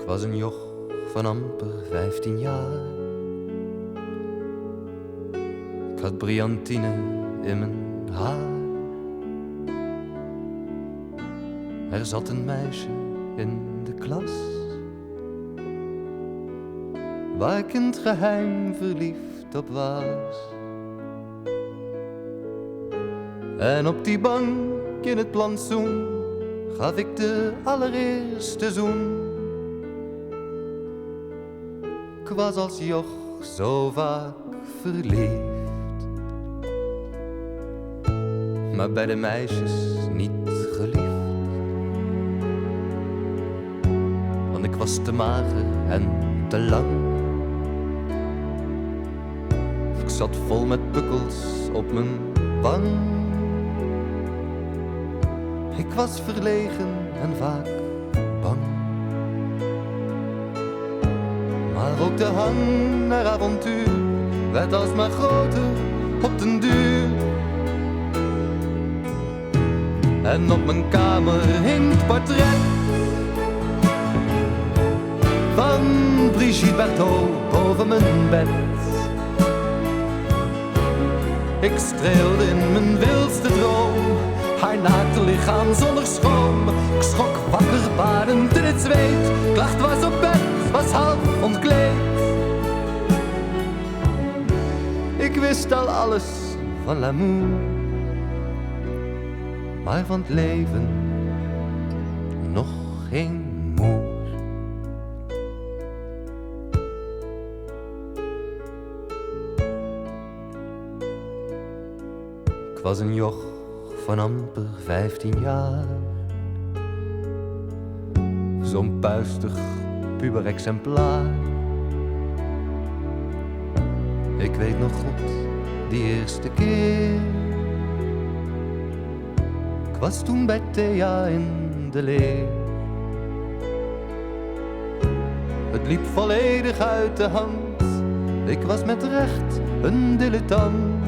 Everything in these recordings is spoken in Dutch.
was een joch van amper 15 jaar. Ik had briantine in mijn haar. Er zat een meisje in de klas waar ik in het geheim verliefd op was. En op die bank in het plantsoen gaf ik de allereerste zoen. Ik was als joch zo vaak verliefd, maar bij de meisjes niet geliefd. Want ik was te mager en te lang. Ik zat vol met pukkels op mijn wang. Ik was verlegen en vaak bang. Maar ook de hang naar avontuur werd alsmaar groter op den duur. En op mijn kamer hing het portret van Brigitte Bardot boven mijn bed. Ik streelde in mijn wildste droom haar naakte lichaam zonder schroom. Ik schrok wakker badend in het zweet. Ik lag dwars op bed, was half ontkleed. Ik wist al alles van l'amour, maar van het leven nog geen moer. Ik was een joch van amper 15 jaar, zo'n puistig puber-exemplaar. Ik weet nog goed, die eerste keer. Ik was toen bij Thea in de leer. Het liep volledig uit de hand, ik was met recht een dilettant.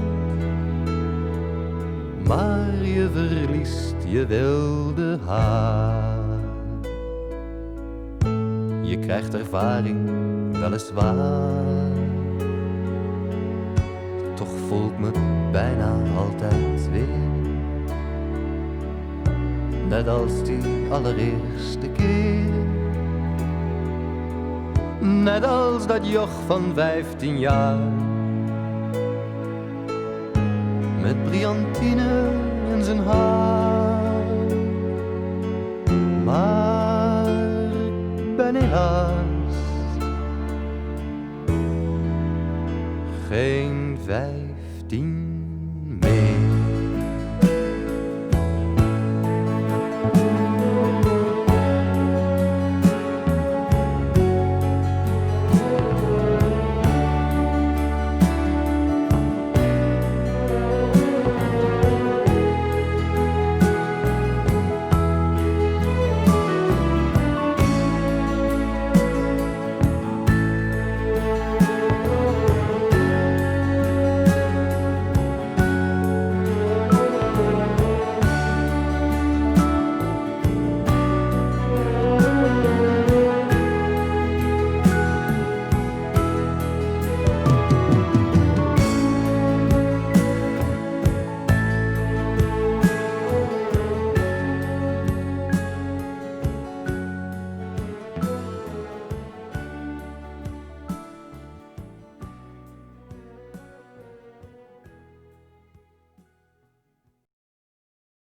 Maar je verliest je wilde haar. Je krijgt ervaring, weliswaar. Toch voel ik me bijna altijd weer net als die allereerste keer. Net als dat joch van 15 jaar, met briantine in zijn haar. Maar ik ben helaas geen 15